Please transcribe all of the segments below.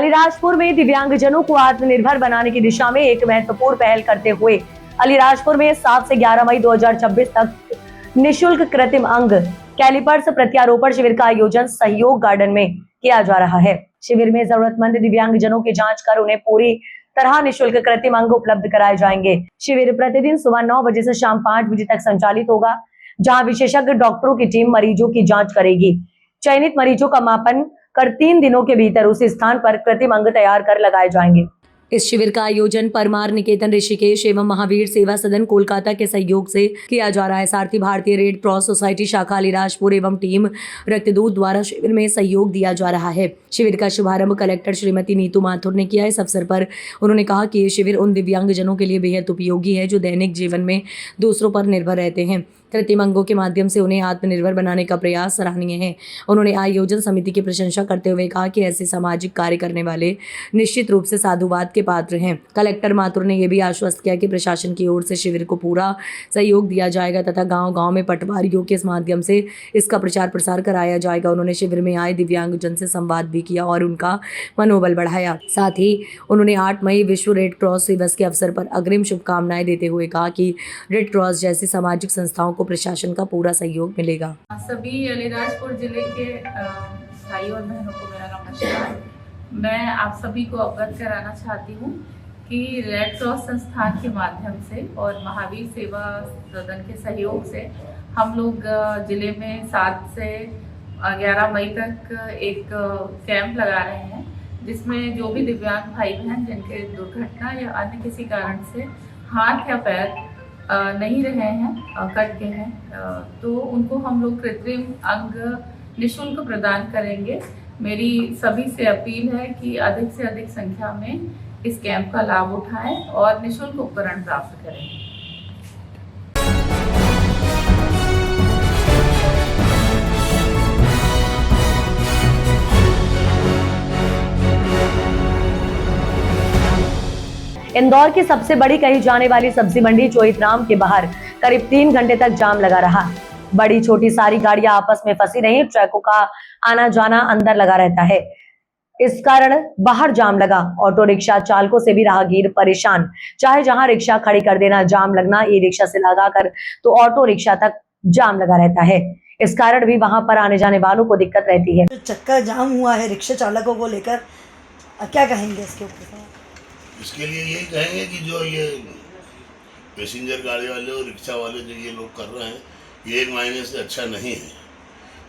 अलीराजपुर में दिव्यांगजनों को आत्मनिर्भर बनाने की दिशा में एक महत्वपूर्ण पहल करते हुए अलीराजपुर में 7 से 11 मई 2026 तक निशुल्क कृत्रिम अंग कैलिपर्स प्रत्यारोपण शिविर का आयोजन सहयोग गार्डन में किया जा रहा है। शिविर में जरूरतमंद दिव्यांगजनों की जांच कर उन्हें पूरी तरह निशुल्क कृत्रिम अंग उपलब्ध कराए जाएंगे। शिविर प्रतिदिन सुबह 9 बजे से शाम 5 बजे तक संचालित होगा, जहां विशेषज्ञ डॉक्टरों की टीम मरीजों की जांच करेगी। चयनित मरीजों का मापन कर 3 दिनों के भीतर उस स्थान पर कृत्रिम अंग तैयार कर लगाए जाएंगे। इस शिविर का आयोजन परमार निकेतन ऋषिकेश एवं महावीर सेवा सदन कोलकाता के सहयोग से किया जा रहा है। साथ ही भारतीय रेड क्रॉस सोसाइटी शाखा अलीराजपुर एवं टीम रक्तदूत द्वारा शिविर में सहयोग दिया जा रहा है। शिविर का शुभारंभ कलेक्टर श्रीमती नीतू माथुर ने किया। इस अवसर पर उन्होंने कहा कि ये शिविर उन दिव्यांगजनों के लिए बेहद उपयोगी है जो दैनिक जीवन में दूसरों पर निर्भर रहते हैं। कृत्रिम अंगों के माध्यम से उन्हें आत्मनिर्भर बनाने का प्रयास सराहनीय है। उन्होंने आयोजन समिति की प्रशंसा करते हुए कहा कि ऐसे सामाजिक कार्य करने वाले निश्चित रूप से साधुवाद के पात्र हैं। कलेक्टर माथुर ने यह भी आश्वस्त किया कि प्रशासन की ओर से शिविर को पूरा सहयोग दिया जाएगा तथा गांव-गांव में पटवारियों के माध्यम से इसका प्रचार प्रसार कराया जाएगा। उन्होंने शिविर में आए दिव्यांगजन से संवाद भी किया और उनका मनोबल बढ़ाया। साथ ही उन्होंने 8 मई विश्व रेड क्रॉस दिवस के अवसर पर अग्रिम शुभकामनाएं देते हुए कहा कि रेड क्रॉस जैसी सामाजिक संस्थाओं को प्रशासन का पूरा सहयोग मिलेगा। सभी अलीराजपुर जिले के भाई और बहनों को मेरा नमस्कार। मैं आप सभी को अवगत कराना चाहती हूँ कि रेड क्रॉस संस्थान के माध्यम से और महावीर सेवा सदन के सहयोग से हम लोग जिले में 7 से 11 मई तक एक कैंप लगा रहे हैं, जिसमें जो भी दिव्यांग भाई बहन जिनके दुर्घटना या अन्य किसी कारण से हाथ या पैर नहीं रहे हैं, कट गए हैं, तो उनको हम लोग कृत्रिम अंग निःशुल्क प्रदान करेंगे। मेरी सभी से अपील है कि अधिक से अधिक संख्या में इस कैंप का लाभ उठाएं और निःशुल्क उपकरण प्राप्त करें। इंदौर की सबसे बड़ी कही जाने वाली सब्जी मंडी चोइथराम के बाहर करीब 3 घंटे तक जाम लगा रहा। बड़ी छोटी सारी गाड़ियां आपस में फंसी रही, ट्रकों का आना जाना अंदर लगा रहता है। इस कारण बाहर जाम लगा। ऑटो रिक्शा चालकों से भी राहगीर परेशान। चाहे जहां रिक्शा खड़ी कर देना, जाम लगना ई रिक्शा से लगाकर तो ऑटो रिक्शा तक जाम लगा रहता है। इस कारण भी वहां पर आने जाने वालों को दिक्कत रहती है। चक्का जाम हुआ है रिक्शा चालकों को लेकर, क्या कहेंगे इसके ऊपर? इसके लिए यही कहेंगे कि जो ये पैसेंजर गाड़ी वाले और रिक्शा वाले जो ये लोग कर रहे हैं, ये एक मायने से अच्छा नहीं है,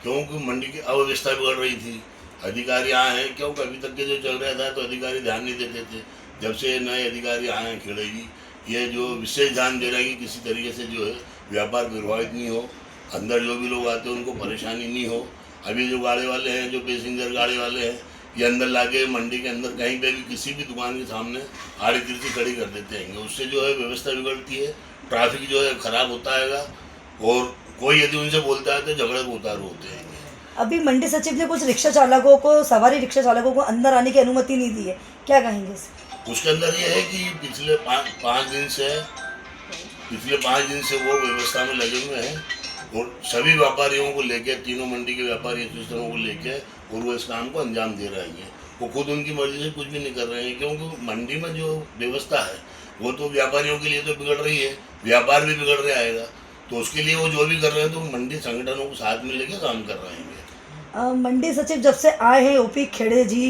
क्योंकि मंडी की अव्यवस्था बिगड़ रही थी। अधिकारी आए हैं, क्योंकि अभी तक के जो चल रहा था तो अधिकारी ध्यान नहीं देते थे। जब से नए अधिकारी आए हैं खेड़े जी, ये जो विशेष ध्यान दे रहे हैं कि किसी तरीके से जो है व्यापार प्रभावित नहीं हो, अंदर जो भी लोग आते हैं उनको परेशानी नहीं हो। अभी जो गाड़ी वाले हैं, जो पैसेंजर गाड़ी वाले हैं, ये अंदर लाके मंडी के अंदर कहीं पे भी किसी भी दुकान के सामने आड़ी तिरछी खड़ी कर देते हैं। उससे जो है व्यवस्था बिगड़ती है, ट्रैफिक जो है खराब होता है और कोई यदि उनसे बोलता है तो झगड़े को उतारू होते हैं। अभी मंडी सचिव ने कुछ रिक्शा चालकों को, सवारी रिक्शा चालकों को अंदर आने की अनुमति नहीं दी है, क्या कहेंगे इसमें? उसके अंदर ये है कि पिछले 5 दिन से वो व्यवस्था में लगे हुए हैं और सभी व्यापारियों को लेके, तीनों मंडी के व्यापारी एसोसिएशनों को लेके, और वो इस काम को अंजाम दे रहे हैं। वो खुद उनकी मर्जी से कुछ भी नहीं कर रहे हैं, क्योंकि मंडी में जो व्यवस्था है वो तो व्यापारियों के लिए तो बिगड़ रही है, व्यापार भी बिगड़ रहा आएगा। तो उसके लिए वो जो भी कर रहे हैं तो मंडी संगठनों को साथ में लेके काम कर रहे हैं। मंडी सचिव जब से आए हैं ओपी खेड़े जी,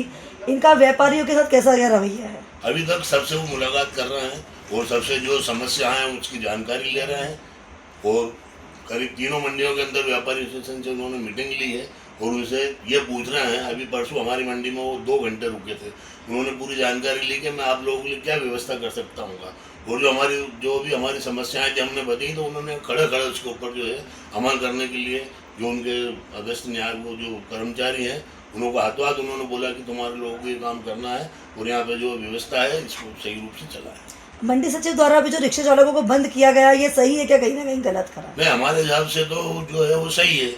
इनका व्यापारियों के साथ कैसा गया रवैया है? अभी तक सबसे वो मुलाकात कर रहे हैं और सबसे जो समस्या है उसकी जानकारी ले रहे हैं, और करीब तीनों मंडियों के अंदर व्यापारी एसोसिएशन से उन्होंने मीटिंग ली है और उनसे ये पूछ रहे हैं। अभी परसों हमारी मंडी में वो 2 घंटे रुके थे, उन्होंने पूरी जानकारी ली कि मैं आप लोगों के लिए क्या व्यवस्था कर सकता हूँ, और जो भी हमारी समस्याएं जो हमने बताई तो उन्होंने खड़े उसके ऊपर जो है अमल करने के लिए, जो उनके अगस्त न्याय वो जो कर्मचारी हैं उनको हाथों हाथ उन्होंने बोला कि तुम्हारे लोगों को ये काम करना है और यहाँ पे जो व्यवस्था है इसको सही रूप से चलाएं। मंडी सचिव द्वारा अभी जो रिक्शा चालकों को बंद किया गया, ये सही है क्या, कहीं ना कहीं गलत करा? नहीं, हमारे हिसाब से तो जो है वो सही है,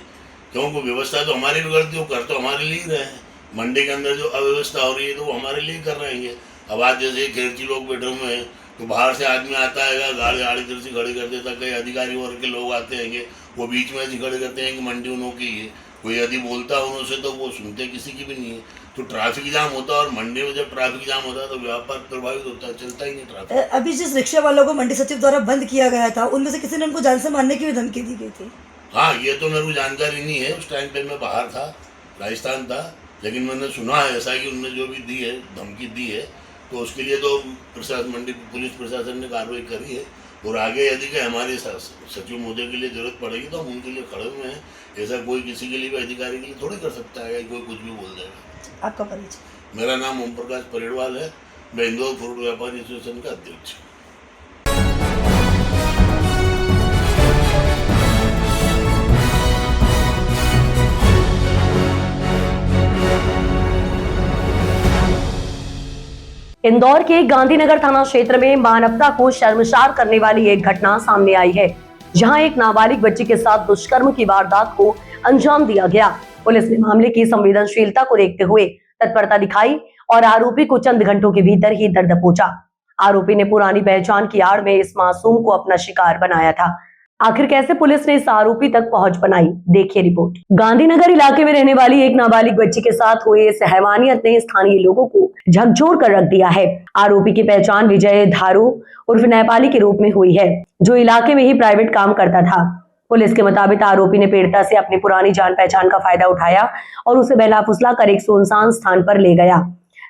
क्योंकि व्यवस्था तो हमारी बिगड़ती है, वो कर तो हमारे लिए रहे हैं। मंडी के अंदर जो अव्यवस्था हो रही है तो वो हमारे लिए कर रहे हैं। अब आज जैसे खेरची लोग बेडरूम में हैं तो बाहर से आदमी आता है, गाड़ी आड़ी तिरछी खड़ी कर देता, कई अधिकारी वर्ग के लोग आते हैं वो बीच में ऐसी खड़े करते हैं कि मंडी उन्हों की है, कोई यदि बोलता है उन्हों से तो वो सुनते किसी की भी नहीं है। तो ट्रैफिक जाम होता है, और मंडी में जब ट्रैफिक जाम होता है तो व्यापार प्रभावित होता है, चलता ही नहीं ट्रैफिक। अभी जिस रिक्शा वालों को मंडी सचिव द्वारा बंद किया गया था, उनमें से किसी ने उनको जान से मारने की भी धमकी दी गई थी। हाँ, ये तो मेरे को जानकारी नहीं है, उस टाइम पे मैं बाहर था, राजस्थान था, लेकिन मैंने सुना है ऐसा कि उन्होंने जो भी दी है, धमकी दी है, तो उसके लिए तो प्रशासन, मंडी पुलिस प्रशासन ने कार्रवाई करी है। और आगे यदि कि हमारे सचिव महोदय के लिए जरूरत पड़ेगी तो हम उनके लिए खड़े हुए हैं। ऐसा कोई किसी के लिए भी, अधिकारी के लिए थोड़ी कर सकता है, कोई कुछ भी बोल देगा। आपका परिचय? मेरा नाम ओम प्रकाश परेड़वाल है, मैं इंदौर फ्रूट व्यापारी एसोसिएशन का अध्यक्ष हूँ। इंदौर के गांधीनगर थाना क्षेत्र में मानवता को शर्मसार करने वाली एक घटना सामने आई है, जहां एक नाबालिग बच्ची के साथ दुष्कर्म की वारदात को अंजाम दिया गया। पुलिस ने मामले की संवेदनशीलता को देखते हुए तत्परता दिखाई और आरोपी को चंद घंटों के भीतर ही दर्द पहुंचा। आरोपी ने पुरानी पहचान की आड़ में इस मासूम को अपना शिकार बनाया था। आखिर कैसे पुलिस ने इस आरोपी तक पहुंच बनाई, देखिए रिपोर्ट। गांधीनगर इलाके में रहने वाली एक नाबालिग बच्ची के साथ हुए इस हैवानियत ने स्थानीय लोगों को झकझोर कर रख दिया है। आरोपी की पहचान विजय धारू उर्फ नेपाली के रूप में हुई है, जो इलाके में ही प्राइवेट काम करता था। पुलिस के मुताबिक आरोपी ने पीड़िता से अपनी पुरानी जान पहचान का फायदा उठाया और उसे बहला फुसला कर एक सुनसान स्थान पर ले गया,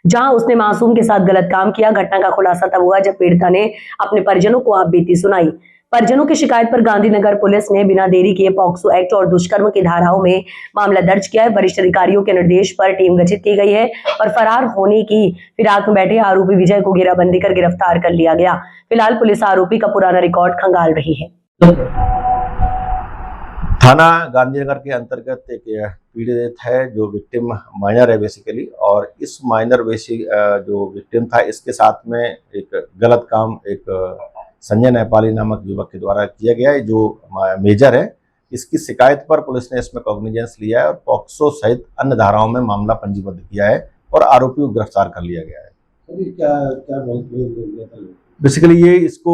जहां उसने मासूम के साथ गलत काम किया। घटना का खुलासा तब हुआ जब पीड़िता ने अपने परिजनों को आपबीती सुनाई। परिजनों की शिकायत पर गांधीनगर पुलिस ने बिना देरी किए पॉक्सो एक्ट और दुष्कर्म की धाराओं में मामला दर्ज किया है। वरिष्ठ अधिकारियों के निर्देश पर टीम गठित की गई है और फरार होने की फिराक में बैठे आरोपी विजय को घेराबंदी कर गिरफ्तार कर लिया गया। फिलहाल पुलिस आरोपी का पुराना रिकॉर्ड खंगाल रही है। थाना गांधीनगर के अंतर्गत एक पीड़ित है जो विक्टिम माइनर है बेसिकली, और इस माइनर जो विक्टिम था इसके साथ में एक गलत काम एक संजय नेपाली नामक युवक के द्वारा किया गया है, जो मेजर है। इसकी शिकायत पर पुलिस ने इसमें कॉग्निजेंस लिया है और पॉक्सो सहित अन्य धाराओं में मामला पंजीबद्ध किया है और आरोपी को गिरफ्तार कर लिया गया है। बेसिकली ये इसको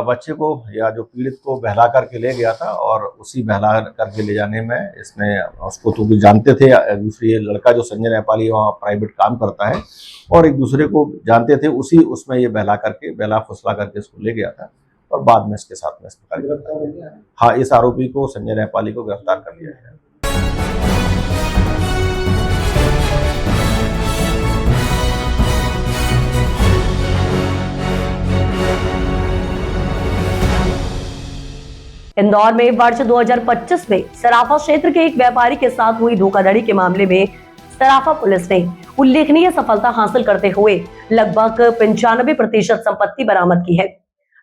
बच्चे को या जो पीड़ित को बहला करके ले गया था, और उसी बहला करके ले जाने में इसने उसको तो भी जानते थे, दूसरी लड़का जो संजय नेपाली वहाँ प्राइवेट काम करता है और एक दूसरे को जानते थे, उसमें ये बहला फुसला करके इसको ले गया था और बाद में इसके साथ में इस प्रकार। हाँ, इस आरोपी को संजय नेपाली को गिरफ्तार कर लिया गया। इंदौर में वर्ष 2025 में सराफा क्षेत्र के एक व्यापारी के साथ हुई धोखाधड़ी के मामले में सराफा पुलिस ने उल्लेखनीय सफलता हासिल करते हुए लगभग 95% संपत्ति बरामद की है।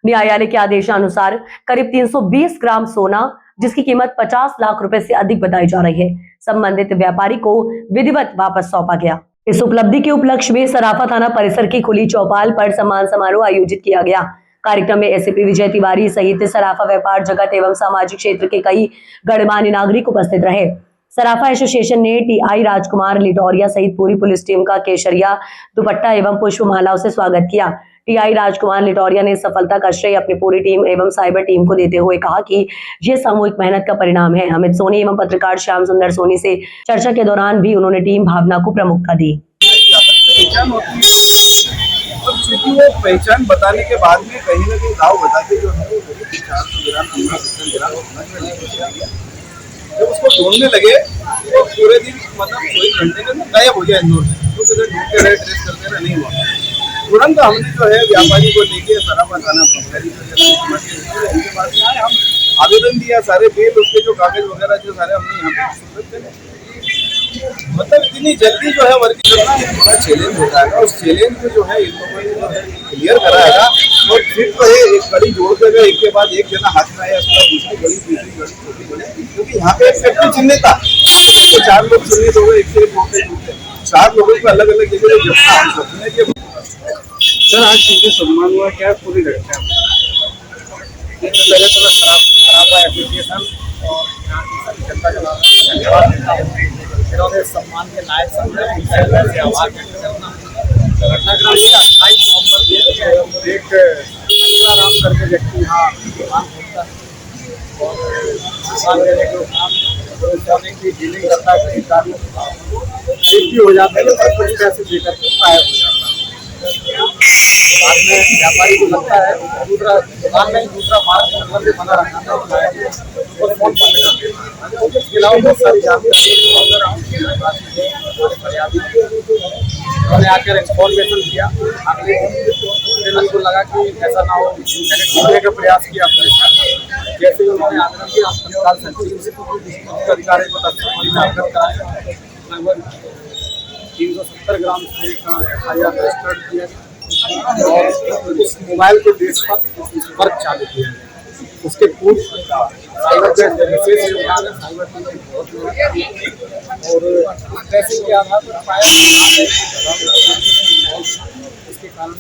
न्यायालय के आदेशानुसार करीब 320 ग्राम सोना, जिसकी कीमत 50 लाख रुपए से अधिक बताई जा रही है, संबंधित व्यापारी को विधिवत वापस सौंपा गया। इस उपलब्धि के उपलक्ष्य में सराफा थाना परिसर की खुली चौपाल पर सम्मान समारोह आयोजित किया गया। कार्यक्रम में एसपी विजय तिवारी सहित सराफा व्यापार जगत एवं सामाजिक क्षेत्र के कई गणमान्य नागरिक उपस्थित रहे। सराफा एसोसिएशन ने टीआई राजकुमार लिटोरिया सहित पूरी पुलिस टीम का केसरिया, दुपट्टा एवं पुष्पमालाओं से स्वागत किया। टीआई राजकुमार लिटोरिया ने सफलता का श्रेय अपनी पूरी टीम एवं साइबर टीम को देते हुए कहा कि ये सामूहिक मेहनत का परिणाम है। अमित सोनी एवं पत्रकार श्याम सुंदर सोनी से चर्चा के दौरान भी उन्होंने टीम भावना को प्रमुखता दी। और चूंकि वो पहचान बताने के बाद में कहीं ना कहीं दाव बता के जो है वो 400 ग्राम 15 ग्राम जब उसको ढूंढने लगे तो पूरे दिन मतलब 24 घंटे में गायब हो गया इंदौर से। तो किधर ढूंढते रहे, ट्रेस करते रहे, नहीं हुआ। तुरंत हमने जो है व्यापारी को लेके सराफा थाना प्रभारी उनके पास में आए, हम आवेदन दिया, सारे बिल उसके जो कागज वगैरह जो सारे हमने यहाँ पे मतलब इतनी जल्दी जो है वर्क करना एक बड़ा चैलेंज होता है। उस चैलेंज में जो है इन लोगों ने जो है क्लियर कराया और फिर तो एक कड़ी जोड़ कर एक के बाद एक जना हाथ में आया, उसके बाद दूसरी गली, तीसरी गली, छोटी गली, क्योंकि यहाँ पे एक फैक्ट्री चिन्हित था, तो 4 लोग चिन्हित हो गए, एक से एक होते 4 लोगों को अलग अलग जगह गिरफ्तार के। सर आज चीजें सम्मान हुआ, क्या पूरी घटना पहले तो सराफा एसोसिएशन और यहाँ की सभी जनता का धन्यवाद देता हूँ। इन्होंने सम्मान के लायक समझे, उनसे आभार व्यक्त करना। घटनाक्रम 28 नवंबर को एक राम करके व्यक्ति यहाँ दुकान खोलता है और दुकान लेने के उपरांत की डीलिंग करता है। करीब एक भी हो जाता है तो कुछ पैसे देकर के गायब हो जाता है। बाद में व्यापारी को लगता है दूसरा दुकान में दूसरा माल मतलब से बना रखा था और फोन बंद कर देता है। इसके अलावा बहुत सारी जानकारी उन्होंने आकर इंफॉर्मेशन दिया। अगले दिन उनको लगा कि ऐसा ना हो, मैंने ढूंढने का प्रयास किया अपने। जैसे ही उन्होंने आग्रह किया हम तत्काल संचालित अधिकारी को तत्काल में आग्रह कराया। लगभग 370 ग्राम सोने का FIR रजिस्टर्ड किया और उस मोबाइल के बेस पर वर्क चालू किया। उसके पूर्व साइबर का विशेष विभाग है, साइबर की बहुत और पैसे के आधार पर पाया इसके कारण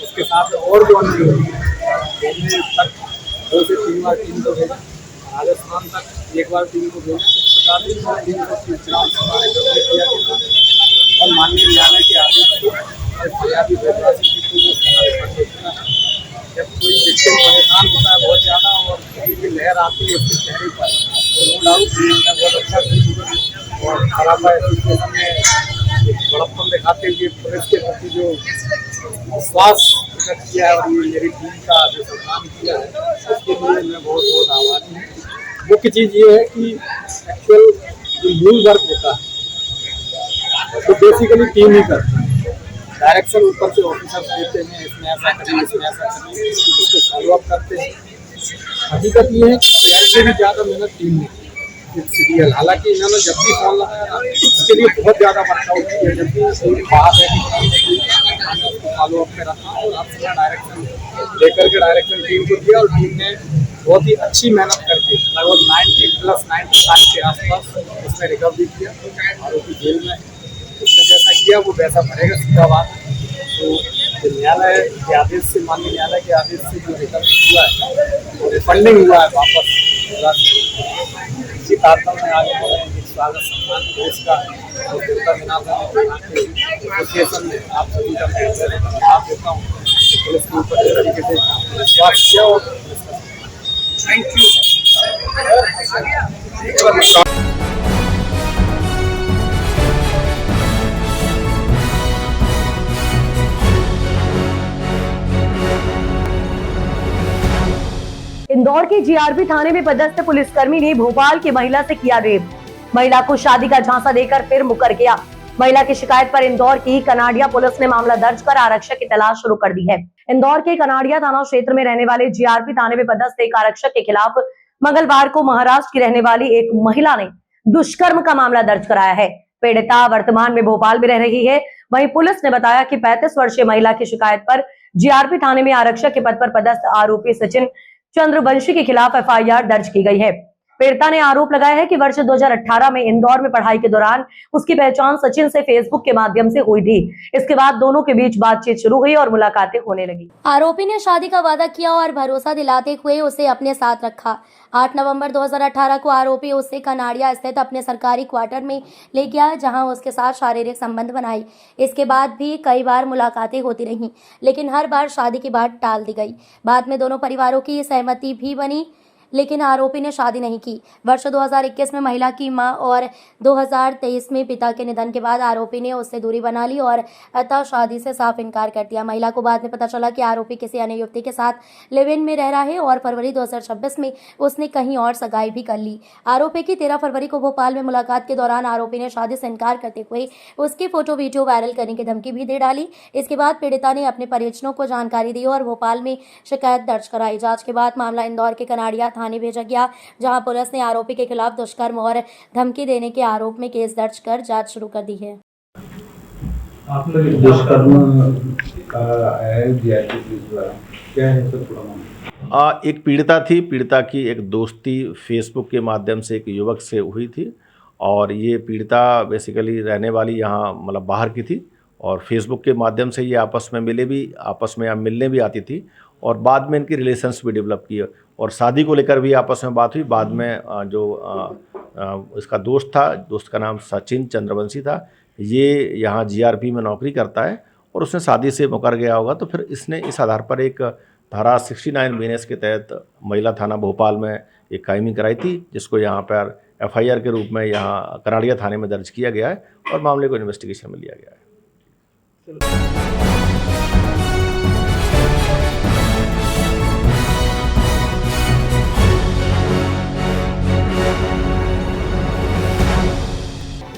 उसके साथ और जो दिल्ली तक 2 से 3 बार टीम को भेजा, राजस्थान तक 1 बार टीम को भेजा। इस प्रकार किया और माननीय न्यायालय के आदेश जब कोई विक्टिम परेशान होता है बहुत ज़्यादा और कहीं भी लहर आती है उसके चेहरे पर तो नो डाउट बहुत अच्छा फील और खराब सिचुएशन में बड़प्पन दिखाते हुए पुलिस के प्रति जो विश्वास प्रकट किया है और ये मेरी टीम का जो सम्मान किया है उसके लिए मैं बहुत बहुत आभारी हूँ। मुख्य चीज़ ये है कि एक्चुअल जो मूल वर्क होता है तो बेसिकली टीम ही करती है। डायरेक्शन ऊपर से ऑफिसर्स देते हैं, इसमें ऐसा करिए, इसमें ऐसा करिए, उसको फॉलो अप करते हैं। हकीकत ये है कि तैयारी से भी ज़्यादा मेहनत टीम ने सीरियल, हालांकि इन्होंने जब भी फोन लगाया उसके लिए बहुत ज़्यादा वर्कआउट किया। जब भी कोई बात है उसको फॉलो अप में रखा और अपना डायरेक्शन लेकर के डायरेक्शन टीम को दिया और टीम ने बहुत ही अच्छी मेहनत करके लगभग 90+ के आसपास उसमें रिकवरी किया। आरोपी जेल में उसने जैसा किया वो वैसा भरेगा, सीधा बात। तो न्यायालय के आदेश से, माननीय न्यायालय के आदेश से जो रिकवरी हुआ है और रिफंडिंग हुआ है वापस, इसी तारतम्य में आगे बढ़े हैं। स्वागत सम्मान पुलिस का और एसोसिएशन में आप सभी का धन्यवाद देता हूँ। पुलिस के ऊपर इस तरीके से विश्वास किया और थैंक यू। इंदौर के जीआरपी थाने में पदस्थ पुलिसकर्मी ने भोपाल की महिला से किया रेप। महिला को शादी का झांसा देकर फिर मुकर गया। महिला की शिकायत पर इंदौर की कनाडिया पुलिस ने मामला दर्ज कर आरक्षक की तलाश शुरू कर दी है। इंदौर के कनाडिया थाना क्षेत्र में रहने वाले जीआरपी थाने में पदस्थ एक आरक्षक के खिलाफ मंगलवार को महाराष्ट्र की रहने वाली एक महिला ने दुष्कर्म का मामला दर्ज कराया है। पीड़िता वर्तमान में भोपाल में रह रही है। वहीं पुलिस ने बताया कि 35 वर्षीय महिला की शिकायत पर जीआरपी थाने में आरक्षक के पद पर पदस्थ आरोपी सचिन चंद्रवंशी के खिलाफ FIR दर्ज की गई है। पीड़िता ने आरोप लगाया है कि वर्ष 2018 में इंदौर में पढ़ाई के दौरान उसकी पहचान सचिन से फेसबुक के माध्यम से हुई थी। इसके बाद दोनों के बीच बातचीत शुरू हुई और मुलाकातें होने लगी। आरोपी ने शादी का वादा किया और भरोसा दिलाते हुए उसे अपने साथ रखा। 8 नवंबर 2018 को आरोपी उसे कनाडिया स्थित अपने सरकारी क्वार्टर में ले गया, जहां उसके साथ शारीरिक संबंध बनाए। इसके बाद भी कई बार मुलाकातें होती रहीं, लेकिन हर बार शादी की बात टाल दी गई। बाद में दोनों परिवारों की सहमति भी बनी, लेकिन आरोपी ने शादी नहीं की। वर्ष 2021 में महिला की मां और 2023 में पिता के निधन के बाद आरोपी ने उससे दूरी बना ली और अतः शादी से साफ इनकार कर दिया। महिला को बाद में पता चला कि आरोपी किसी अन्य युवती के साथ लिव इन में रह रहा है और फरवरी 2026 में उसने कहीं और सगाई भी कर ली। आरोपी की 13 फरवरी को भोपाल में मुलाकात के दौरान आरोपी ने शादी से इनकार करते हुए उसकी फोटो वीडियो वायरल करने की धमकी भी दे डाली। इसके बाद पीड़िता ने अपने परिजनों को जानकारी दी और भोपाल में शिकायत दर्ज कराई। जांच के बाद मामला इंदौर के कनाडिया थाने भेजा गया, जहां पुलिस ने आरोपी के खिलाफ दुष्कर्म और धमकी देने के आरोप में केस दर्ज कर जांच शुरू कर दी है। आपने दुष्कर्म का है क्या है सर थोड़ा? एक पीड़िता थी। पीड़िता की एक दोस्ती फेसबुक के माध्यम से एक युवक से हुई थी और ये पीड़िता बेसिकली रहने वाली यहाँ मतलब बाहर की थी और फेसबुक के माध्यम से ये आपस में मिलने भी आती थी और बाद में इनकी रिलेशंस भी डेवलप किए और शादी को लेकर भी आपस में बात हुई। बाद में जो इसका दोस्त था, दोस्त का नाम सचिन चंद्रवंशी था, ये यहाँ जीआरपी में नौकरी करता है और उसने शादी से मुकर गया होगा, तो फिर इसने इस आधार पर एक धारा 69 BNS के तहत महिला थाना भोपाल में एक कायमी कराई थी, जिसको यहाँ पर FIR के रूप में यहाँ कनाड़िया थाने में दर्ज किया गया है और मामले को इन्वेस्टिगेशन में लिया गया है।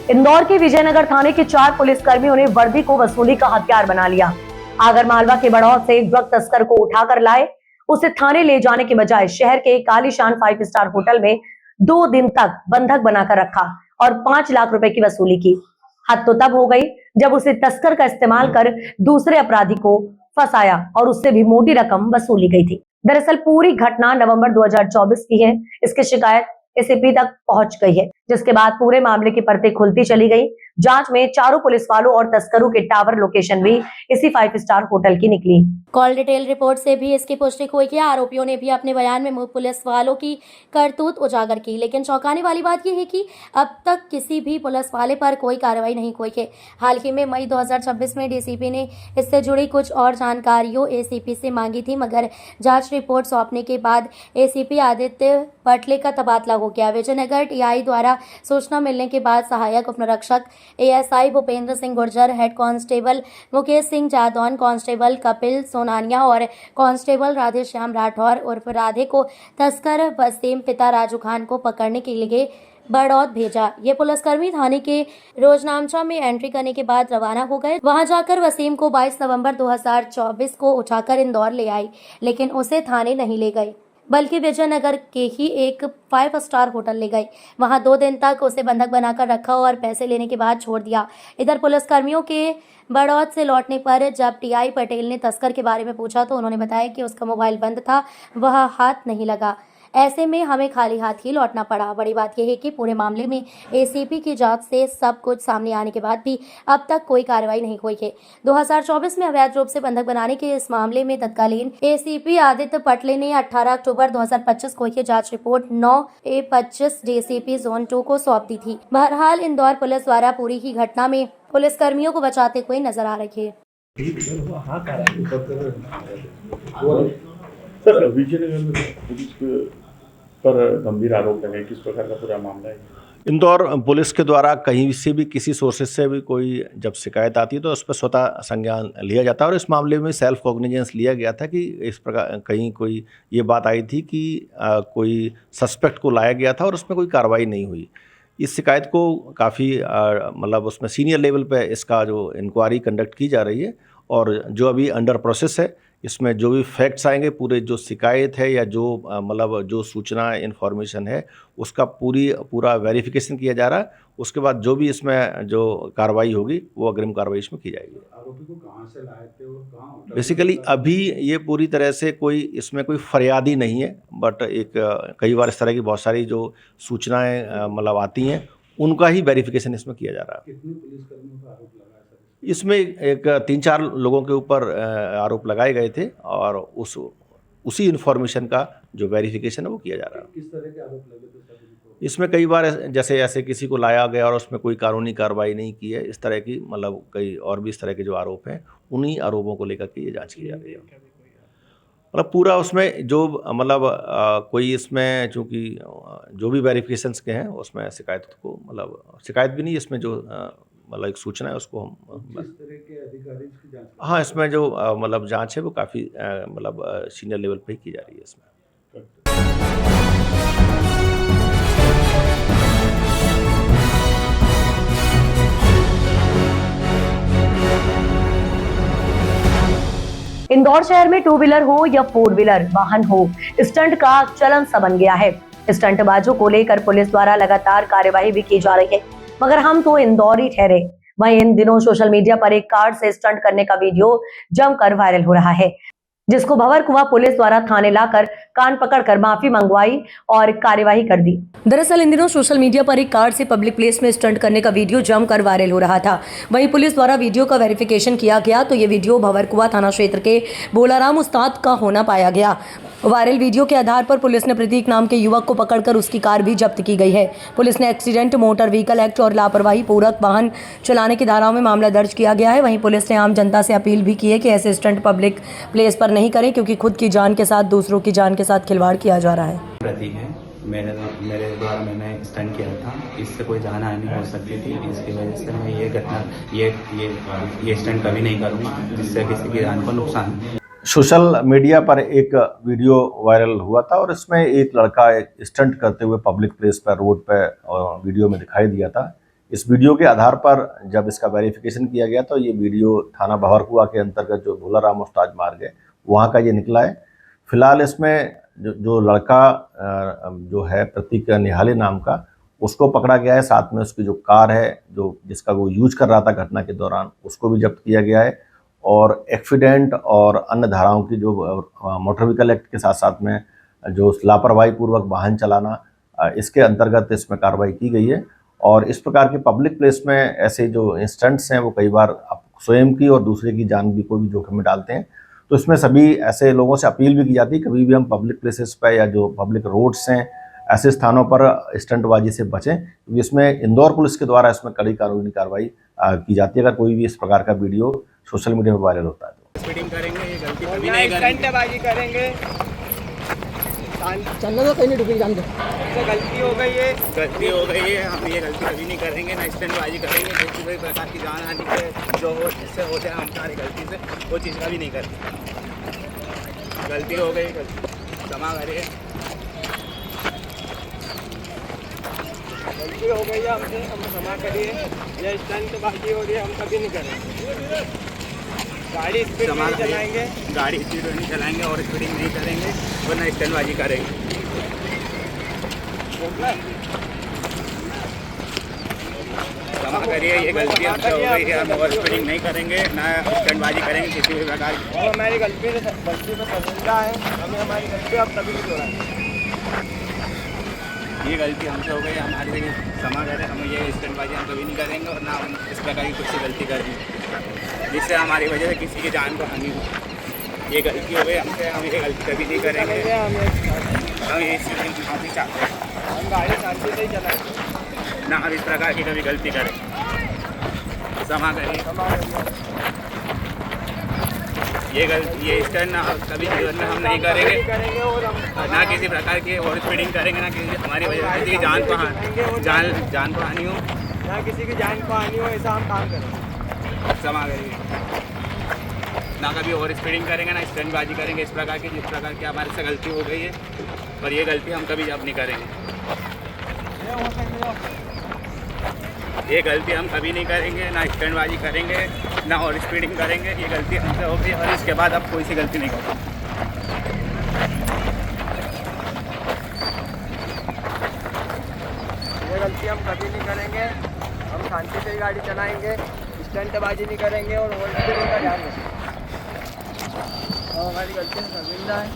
इंदौर के विजयनगर थाने के 4 पुलिसकर्मियों ने वर्दी को वसूली का हथियार बना लिया। आगर मालवा के बड़ौद से एक ड्रग तस्कर को उठाकर लाए, उसे थाने ले जाने के बजाय शहर के एक आलीशान 5 स्टार होटल में 2 दिन तक बंधक बनाकर रखा और 5 लाख रुपए की वसूली की। हद तो तब हो गई जब उसे तस्कर का इस्तेमाल कर दूसरे अपराधी को फंसाया और उससे भी मोटी रकम वसूली गई थी। दरअसल पूरी घटना नवंबर 2024 की है। इसकी शिकायत एसीपी तक पहुंच गई है, जिसके बाद पूरे मामले की परतें खुलती चली गई। जांच में चारों पुलिस वालों और तस्करों के टावर लोकेशन भी इसी 5 स्टार होटल की निकली। कॉल डिटेल रिपोर्ट से भी इसकी पुष्टि हुई कि आरोपियों ने भी अपने बयान में पुलिस वालों की करतूत उजागर की, लेकिन चौंकाने वाली बात यह है कि अब तक किसी भी पुलिस वाले पर कोई कार्रवाई नहीं हुई है। हाल ही में मई 2026 में डीसीपी ने इससे जुड़ी कुछ और जानकारियों एसीपी से मांगी थी, मगर जांच रिपोर्ट सौंपने के बाद एसीपी आदित्य पटले का तबादला हो गया। विजयनगर टीआई द्वारा सूचना मिलने के बाद सहायक उपनिरीक्षक ASI Bhupendra Singh Gurjar, head constable Mukesh Singh Jadaun, constable Kapil Sonania और कांस्टेबल राधेश्याम राठौर उर्फ राधे को तस्कर वसीम पिता राजू खान को पकड़ने के लिए बड़ौद भेजा। ये पुलिसकर्मी थाने के रोजनामचा में एंट्री करने के बाद रवाना हो गए। वहां जाकर वसीम को 22 नवंबर 2024 को उठाकर इंदौर ले आई, लेकिन उसे थाने नहीं ले गए बल्कि विजयनगर के ही एक 5 स्टार होटल ले गए। वहां 2 दिन तक उसे बंधक बनाकर रखा और पैसे लेने के बाद छोड़ दिया। इधर पुलिसकर्मियों के बड़ौद से लौटने पर जब टीआई पटेल ने तस्कर के बारे में पूछा तो उन्होंने बताया कि उसका मोबाइल बंद था, वह हाथ नहीं लगा। ऐसे में हमें खाली हाथ ही लौटना पड़ा। बड़ी बात यह है कि पूरे मामले में एसीपी की जांच से सब कुछ सामने आने के बाद भी अब तक कोई कार्रवाई नहीं हुई है। 2024 में अवैध रूप से बंधक बनाने के इस मामले में तत्कालीन एसीपी आदित्य पटले ने 18 अक्टूबर 2025 को यह जांच रिपोर्ट 9A25 डीसीपी जोन 2 को सौंप दी थी। बहरहाल इंदौर पुलिस द्वारा पूरी ही घटना में पुलिसकर्मियों को बचाते हुए नजर आ रही है। सर, विजयनगर में पुलिस पर गंभीर आरोप लगे, किस प्रकार का पूरा मामला है? इंदौर पुलिस के द्वारा कहीं से भी किसी सोर्सेज से भी कोई जब शिकायत आती है तो उस पर स्वतः संज्ञान लिया जाता है और इस मामले में सेल्फ कॉग्निजेंस लिया गया था कि इस प्रकार कहीं कोई ये बात आई थी कि कोई सस्पेक्ट को लाया गया था और उसमें कोई कार्रवाई नहीं हुई। इस शिकायत को काफ़ी मतलब उसमें सीनियर लेवल पे इसका जो इंक्वायरी कंडक्ट की जा रही है और जो अभी अंडर प्रोसेस है, इसमें जो भी फैक्ट्स आएंगे, पूरे जो शिकायत है या जो मतलब जो सूचना इन्फॉर्मेशन है उसका पूरा वेरिफिकेशन किया जा रहा है। उसके बाद जो भी इसमें जो कार्रवाई होगी वो अग्रिम कार्रवाई इसमें की जाएगी। आरोपी को कहाँ से लाए थे और कहाँ? बेसिकली अभी ये पूरी तरह से इसमें कोई फरियादी नहीं है, बट कई बार इस तरह की बहुत सारी जो सूचनाएं मतलब आती हैं उनका ही वेरिफिकेशन इसमें किया जा रहा है। कितने पुलिसकर्मियों का आरोप लगा है सर? इसमें एक 3-4 लोगों के ऊपर आरोप लगाए गए थे और उसी इन्फॉर्मेशन का जो वेरिफिकेशन है वो किया जा रहा है। किस तरह के आरोप लगे थे सर? इसमें कई बार जैसे ऐसे किसी को लाया गया और उसमें कोई कानूनी कार्रवाई नहीं की है, इस तरह की मतलब कई और भी इस तरह के जो आरोप हैं उन्हीं आरोपों को लेकर के ये जांच की जा रही है। मतलब पूरा उसमें जो मतलब कोई इसमें चूँकि जो भी वेरिफिकेशंस के हैं उसमें शिकायत को मतलब शिकायत भी नहीं, इसमें जो मतलब एक सूचना है उसको हम किस तरह के अधिकारी की जांच? हाँ, इसमें जो मतलब जांच है वो काफ़ी मतलब सीनियर लेवल पे ही की जा रही है इसमें। इंदौर शहर में 2 व्हीलर हो या 4 व्हीलर वाहन हो, स्टंट का चलन सा बन गया है। स्टंटबाजों को लेकर पुलिस द्वारा लगातार कार्यवाही भी की जा रही है, मगर हम तो इंदौर ही ठहरे। वहीं इन दिनों सोशल मीडिया पर एक कार से स्टंट करने का वीडियो जमकर वायरल हो रहा है, जिसको भंवरकुआं पुलिस द्वारा थाने लाकर कान पकड़कर माफी मंगवाई और कार्यवाही कर दी। दरअसल इन दिनों सोशल मीडिया पर एक कार से पब्लिक प्लेस में स्टंट करने का वीडियो जमकर वायरल हो रहा था। वहीं पुलिस द्वारा वीडियो का वेरिफिकेशन किया गया तो ये वीडियो भंवरकुआं थाना क्षेत्र के बोलाराम उस्ताद का होना पाया गया। वायरल वीडियो के आधार पर पुलिस ने प्रतीक नाम के युवक को पकड़कर उसकी कार भी जब्त की गई है। पुलिस ने एक्सीडेंट, मोटर व्हीकल एक्ट और लापरवाही पूर्वक वाहन चलाने की धाराओं में मामला दर्ज किया गया है। वहीं पुलिस ने आम जनता से अपील भी की है कि ऐसे स्टंट पब्लिक प्लेस पर नहीं करें, क्योंकि खुद की जान के साथ दूसरों की जान के साथ खिलवाड़ किया जा रहा है। प्रतीक है मेरे द्वारा मैंने स्टंट किया था। इससे कोई जान हानि हो सकती थी, इसकी वजह से मैं ये घटना ये स्टंट कभी नहीं करूँगा जिससे किसी की जान को नुकसान हो। सोशल मीडिया पर एक वीडियो वायरल हुआ था और इसमें एक लड़का एक स्टंट करते हुए पब्लिक प्लेस पर रोड पर वीडियो में दिखाई दिया था। इस वीडियो के आधार पर जब इसका वेरिफिकेशन किया गया तो ये वीडियो थाना बहरकुआ के अंतर्गत जो भोलाराम उस्ताद मार्ग है वहाँ का ये निकला है। फिलहाल इसमें जो लड़का जो है प्रतीक निहाले नाम का, उसको पकड़ा गया है। साथ में उसकी जो कार है जो जिसका वो यूज कर रहा था घटना के दौरान, उसको भी जब्त किया गया है। और एक्सीडेंट और अन्य धाराओं की जो मोटर व्हीकल एक्ट के साथ साथ में जो लापरवाही पूर्वक वाहन चलाना, इसके अंतर्गत इसमें कार्रवाई की गई है। और इस प्रकार के पब्लिक प्लेस में ऐसे जो इंस्टेंट्स हैं वो कई बार स्वयं की और दूसरे की जान भी को भी जोखिम में डालते हैं। तो इसमें सभी ऐसे लोगों से अपील भी की जाती है कभी भी हम पब्लिक प्लेसेस पर या जो पब्लिक रोड्स हैं ऐसे स्थानों पर स्टंटबाजी से बचें, क्योंकि इसमें इंदौर पुलिस के द्वारा इसमें कड़ी कानूनी कार्रवाई की जाती है अगर कोई भी इस प्रकार का वीडियो सोशल मीडिया में वायरल होता है तो। स्पीडिंग करेंगे, ये गलती कभी नहीं करेंगे, स्टंटबाजी करेंगे, चलना तो कहीं नहीं डूबी जान दो। तो गलती हो गई है, हम ये गलती कभी नहीं करेंगे, ना स्टंटबाजी करेंगे। किसी भी प्रकार की जान हानि के जो हो जिससे होते हैं हम हमारी गलती से वो चीज़ कभी नहीं करते। गलती हो गई, क्षमा करिए, गलती हो गई है हमसे, हम क्षमा करिए। ये स्टंटबाजी हो रही है, हम कभी नहीं करेंगे। गाड़ी स्पीड नहीं चलाएंगे, गाड़ी स्पीड नहीं चलाएंगे और स्पीडिंग नहीं करेंगे और ना स्टंटबाजी करेंगे। क्षमा करिए, ये गलती हमसे हो गई है, हम ओवर स्पीडिंग नहीं करेंगे, ना स्टंटबाजी करेंगे किसी भी प्रकार की। वो हमारी गलती पे शर्मिंदा है, हमें हमारी गलती अब कभी नहीं दोहराएंगे। ये गलती हमसे हो गई, हमारे लिए क्षमा करें, हम ये स्टंटबाजी हम कभी नहीं करेंगे और ना हम इस प्रकार की कुछ गलती करेंगे जिससे हमारी वजह से किसी की जान को हानि हो। ये गलती हो गई हमसे, हम ये गलती कभी नहीं करेंगे। हम ये माफ़ी चाहते हैं, हम गाड़ी शांति से ही चलाएंगे, ना हम इस प्रकार की कभी गलती करें। क्षमा करिए, ये स्टंट ना कभी जीवन में हम नहीं करेंगे और ना किसी प्रकार की ओवर स्पीडिंग करेंगे, ना किसी हमारी वजह से किसी की जान को हानि हो, ना किसी की जान को हानि हो, ऐसा हम काम करेंगे। क्षमा करिए, ना कभी ओवर स्पीडिंग करेंगे, ना स्टंटबाजी करेंगे इस प्रकार की जिस प्रकार की हमारे से गलती हो गई है, और ये गलती हम कभी अब नहीं करेंगे। ये गलती हम कभी नहीं करेंगे, ना स्टंटबाजी करेंगे, ना ओवर स्पीडिंग करेंगे। ये गलती हमसे हो गई और इसके बाद अब कोई सी गलती नहीं करेंगे। ये गलती हम कभी नहीं करेंगे, हम शांति से ही गाड़ी चलाएंगे, स्टंटबाजी नहीं करेंगे और ओवर स्पीडिंग का ध्यान रखेंगे। और हमारी गलती से शर्मिंदा है।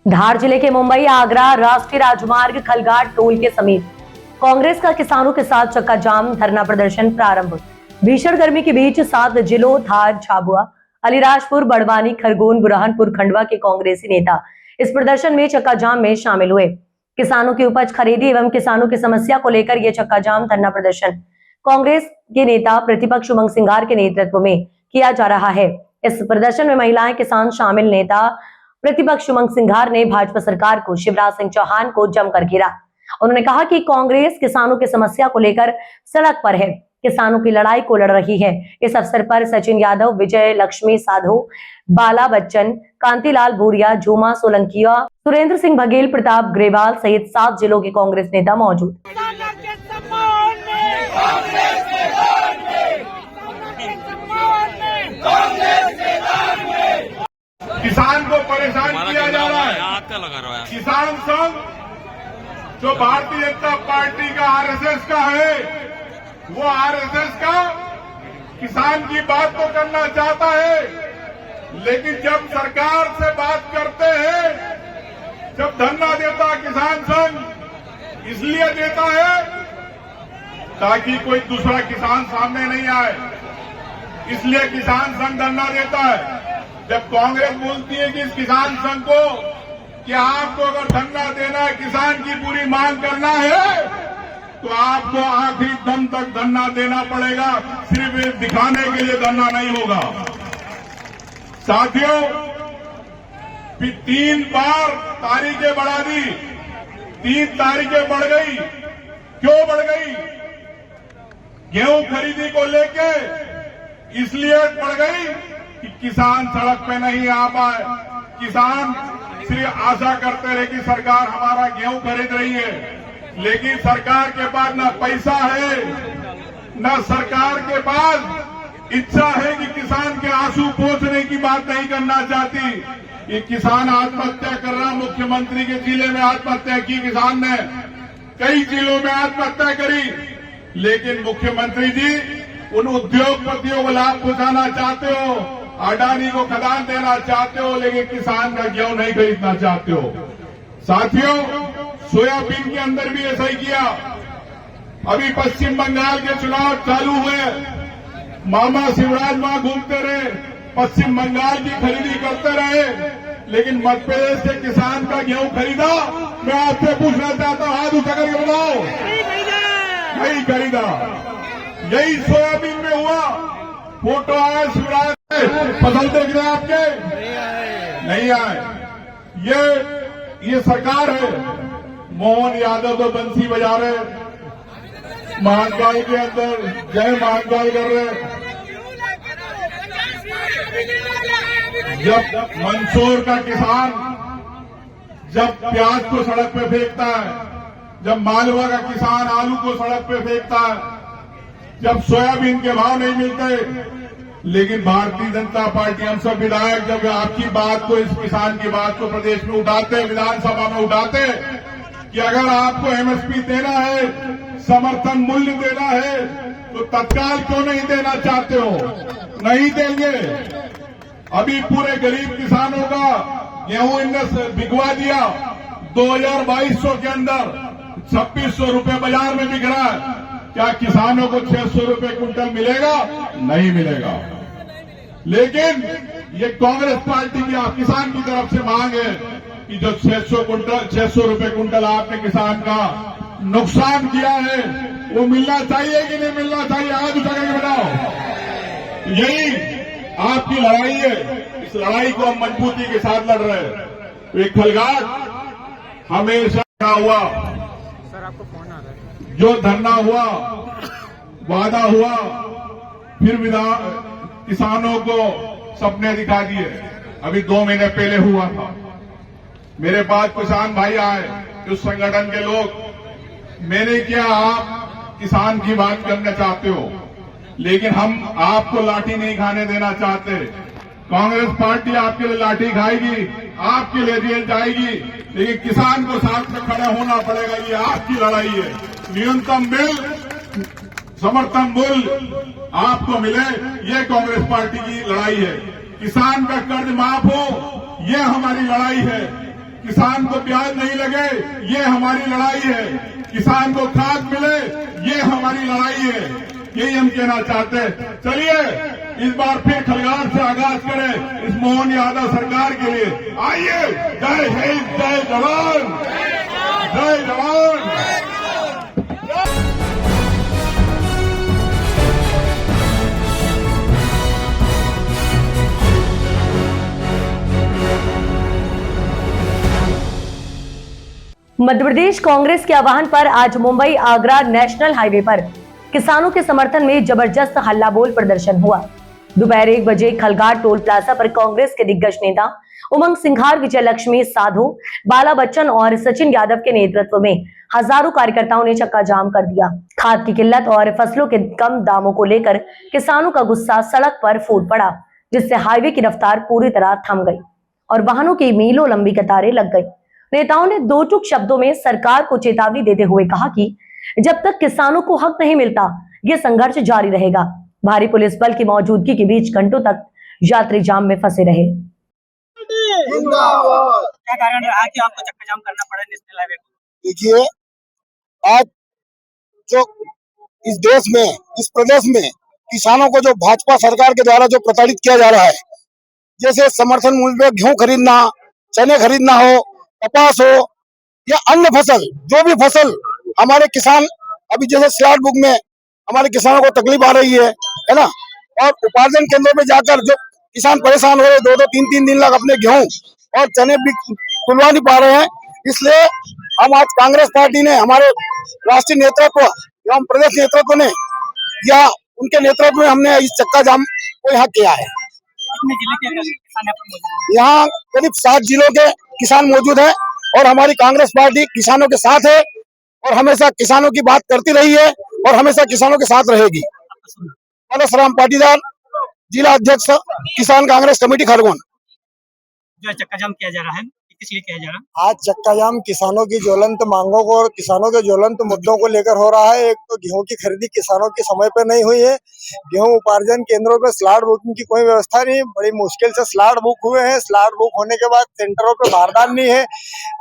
धार जिले के मुंबई आगरा राष्ट्रीय राजमार्ग खलघाट टोल के समीप कांग्रेस का किसानों के साथ चक्का जाम धरना प्रदर्शन प्रारंभ। भीषण गर्मी के बीच 7 जिलों धार, झाबुआ, अलीराजपुर, बड़वानी, खरगोन, बुरहानपुर, खंडवा के कांग्रेसी नेता इस प्रदर्शन में चक्का जाम में शामिल हुए। किसानों की उपज खरीदी एवं किसानों की समस्या को लेकर यह चक्का जाम धरना प्रदर्शन कांग्रेस के नेता प्रतिपक्ष उमंग सिंघार के नेतृत्व में किया जा रहा है। इस प्रदर्शन में महिलाएं, किसान शामिल। नेता प्रतिपक्ष उमंग सिंघार ने भाजपा सरकार को, शिवराज सिंह चौहान को जमकर घेरा। उन्होंने कहा कि कांग्रेस किसानों की समस्या को लेकर सड़क पर है, किसानों की लड़ाई को लड़ रही है। इस अवसर पर सचिन यादव, विजय लक्ष्मी साधो, बाला बच्चन, कांतिलाल भूरिया, झूमा सोलंकिया, सुरेंद्र सिंह बघेल, प्रताप ग्रेवाल सहित 7 जिलों के कांग्रेस नेता मौजूद। किसान को परेशान किया जा रहा है। किसान संघ जो भारतीय जनता पार्टी का आरएसएस का है, वो आरएसएस का किसान की बात तो करना चाहता है, लेकिन जब सरकार से बात करते हैं, जब धरना देता किसान संघ इसलिए देता है ताकि कोई दूसरा किसान सामने नहीं आए, इसलिए किसान संघ धरना देता है। जब कांग्रेस बोलती है कि इस किसान संघ को कि आपको अगर धरना देना है, किसान की पूरी मांग करना है, तो आपको आखिरी दम तक धरना देना पड़ेगा। सिर्फ ये दिखाने के लिए धरना नहीं होगा। साथियों, 3 बार तारीखें बढ़ा दी, 3 तारीखें बढ़ गई। क्यों बढ़ गई? गेहूं खरीदी को लेके इसलिए बढ़ गई कि किसान सड़क पे नहीं आ पाए। किसान सिर्फ आशा करते रहे कि सरकार हमारा गेहूं खरीद रही है, लेकिन सरकार के पास न पैसा है, न सरकार के पास इच्छा है कि किसान के आंसू पोंछने की बात नहीं करना चाहती। ये किसान आत्महत्या कर रहा, मुख्यमंत्री के जिले में आत्महत्या की किसान ने, कई जिलों में आत्महत्या करी, लेकिन मुख्यमंत्री जी उन उद्योगपतियों को लाभ पहुंचाना चाहते हो, अडानी को खदान देना चाहते हो, लेकिन किसान का गेहूं नहीं खरीदना चाहते हो। साथियों, सोयाबीन के अंदर भी ऐसा ही किया। अभी पश्चिम बंगाल के चुनाव चालू हुए, मामा शिवराज वहां घूमते रहे, पश्चिम बंगाल की खरीदी करते रहे, लेकिन मध्य प्रदेश के किसान का गेहूं खरीदा? मैं आपसे पूछना चाहता हूं, हाथ उठा करके बताओ। नहीं खरीदा। यही सोयाबीन में हुआ। फोटो आया शिवराज, फसल देख रहे आपके नहीं आए। ये सरकार है। मोहन यादव तो बंसी बजा रहे, महाकाल के अंदर जय महाकाल कर रहे। जब मंदसौर का किसान जब प्याज को सड़क पे फेंकता है, जब मालवा का किसान आलू को सड़क पे फेंकता है, जब सोयाबीन के भाव नहीं मिलते, लेकिन भारतीय जनता पार्टी, हम सब विधायक जब आपकी बात को, इस किसान की बात को प्रदेश में उठाते, विधानसभा में उठाते कि अगर आपको एमएसपी देना है, समर्थन मूल्य देना है, तो तत्काल क्यों नहीं देना चाहते हो? नहीं देंगे। अभी पूरे गरीब किसानों का गेहूं इनने बिकवा दिया। 2200 के अंदर 2600 रुपए बाजार में बिक रहा है। क्या किसानों को 600 रुपए कुंटल मिलेगा? नहीं मिलेगा। लेकिन ये कांग्रेस पार्टी की किसान की तरफ से मांग है कि जो 600 रुपए कुंटल आपने किसान का नुकसान किया है, वो मिलना चाहिए कि नहीं मिलना चाहिए? आज उठा करके बताओ। यही आपकी लड़ाई है। इस लड़ाई को हम मजबूती के साथ लड़ रहे हैं। तो एक खलगाट हमेशा हुआ, जो धरना हुआ, वादा हुआ, फिर किसानों को सपने दिखा दिए। अभी 2 महीने पहले हुआ था, मेरे पास किसान भाई आए, उस संगठन के लोग। मैंने क्या, आप किसान की बात करना चाहते हो, लेकिन हम आपको लाठी नहीं खाने देना चाहते। कांग्रेस पार्टी आपके लिए लाठी खाएगी, आपके लिए जेल जाएगी, लेकिन किसान को साथ में खड़ा होना पड़ेगा। ये आपकी लड़ाई है। न्यूनतम बिल समर्थन मूल्य आपको मिले, ये कांग्रेस पार्टी की लड़ाई है। किसान का कर्ज माफ हो, ये हमारी लड़ाई है। किसान को ब्याज नहीं लगे, ये हमारी लड़ाई है। किसान को खाद मिले, ये हमारी लड़ाई है। यही हम कहना चाहते हैं। चलिए इस बार फिर खलगाट से आगाज करें इस मोहन यादव सरकार के लिए। आइए, जय हिंद, जय जवान, जय जवान। मध्य प्रदेश कांग्रेस के आह्वान पर आज मुंबई आगरा नेशनल हाईवे पर किसानों के समर्थन में जबरदस्त हल्ला बोल प्रदर्शन हुआ। दोपहर 1 बजे खलगाट टोल प्लाजा पर कांग्रेस के दिग्गज नेता उमंग सिंघार, विजय लक्ष्मी साधो, बाला बच्चन और सचिन यादव के नेतृत्व में हजारों कार्यकर्ताओं ने चक्का जाम कर दिया। खाद की किल्लत और फसलों के कम दामों को लेकर किसानों का गुस्सा सड़क पर फूट पड़ा, जिससे हाईवे की रफ्तार पूरी तरह थम गई और वाहनों की मीलों लंबी कतारें लग गई। नेताओं ने दो टूक शब्दों में सरकार को चेतावनी देते हुए कहा कि जब तक किसानों को हक नहीं मिलता, ये संघर्ष जारी रहेगा। भारी पुलिस बल की मौजूदगी के बीच घंटों तक यात्री जाम में फंसे रहे। क्या कारण रहा कि आपको चक्का जाम करना पड़ा नेशनल हाईवे को? देखिए, आज जो इस देश में, इस प्रदेश में किसानों को जो भाजपा सरकार के द्वारा जो प्रताड़ित किया जा रहा है, जैसे समर्थन मूल्य पे गेहूं खरीदना, चने खरीदना हो, कपास हो या अन्य फसल, जो भी फसल हमारे किसान अभी जैसे स्लॉट बुक में हमारे किसानों को तकलीफ आ रही है ना, और उपार्जन केंद्रों पे जाकर जो किसान परेशान हो रहे, 2-2, 3-3 लाख अपने गेहूं और चने भी तुलवा नहीं पा रहे हैं। इसलिए हम आज कांग्रेस पार्टी ने, हमारे राष्ट्रीय नेतृत्व एवं प्रदेश नेतृत्व ने या उनके नेतृत्व में हमने इस चक्का जाम को यहाँ किया है। कितने जिले के किसान यहाँ पर मौजूद हैं? यहाँ करीब 7 जिलों के किसान मौजूद हैं और हमारी कांग्रेस पार्टी किसानों के साथ है और हमेशा किसानों की बात करती रही है और हमेशा किसानों के साथ रहेगी। परशुराम पाटीदार, जिला अध्यक्ष, किसान कांग्रेस कमेटी खरगोन। जो चक्का जाम किया जा रहा है, किस लिए किया जा रहा है? आज चक्का जाम किसानों की ज्वलंत मांगों को और किसानों के ज्वलंत मुद्दों को लेकर हो रहा है। एक तो गेहूं की खरीदी किसानों के समय पे नहीं हुई है, गेहूं उपार्जन केंद्रों पे स्लॉट बुकिंग की कोई व्यवस्था नहीं, बड़ी मुश्किल से स्लॉट बुक हुए हैं। स्लॉट बुक होने के बाद सेंटरों पे बारदान नहीं है,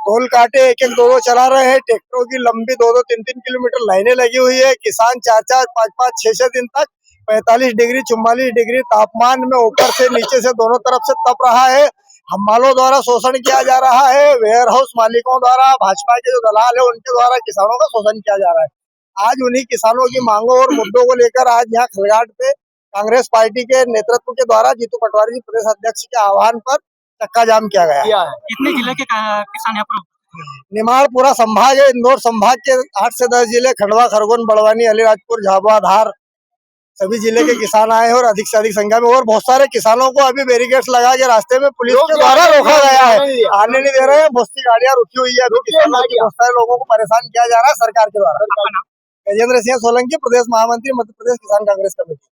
टोल काटे 1-1, 2-2 चला रहे हैं, ट्रैक्टरों की लंबी 2-2, 3-3 किलोमीटर लाइनें लगी हुई है। किसान 4-4, 5-5, 6-6 दिन तक 45 डिग्री 44 डिग्री तापमान में ऊपर से नीचे से दोनों तरफ से तप रहा है। हमालों द्वारा शोषण किया जा रहा है, वेयर हाउस मालिकों द्वारा, भाजपा के जो दलाल है उनके द्वारा किसानों का शोषण किया जा रहा है। आज उन्हीं किसानों की मांगों और मुद्दों को लेकर आज यहाँ खलघाट पे कांग्रेस पार्टी के नेतृत्व के द्वारा जीतू पटवारी जी प्रदेश अध्यक्ष के आह्वान पर चक्का जाम किया गया है। कितने जिले के किसान यहाँ पर? निमाड़ पूरा संभाग है, इंदौर संभाग के 8 से 10 जिले, खंडवा, खरगोन, बड़वानी, अलीराजपुर, झाबुआ, धार, सभी जिले के किसान आए हैं और अधिक से अधिक संख्या में, और बहुत सारे किसानों को अभी बैरिकेड्स लगा के रास्ते में पुलिस के द्वारा रोका गया है, आने नहीं दे रहे हैं। बहुत सी गाड़ियां रुकी हुई है, अभी किसानों की, बहुत सारे लोगों को परेशान किया जा रहा है सरकार के द्वारा। गजेंद्र सिंह सोलंकी, प्रदेश महामंत्री, मध्य प्रदेश किसान कांग्रेस कमेटी।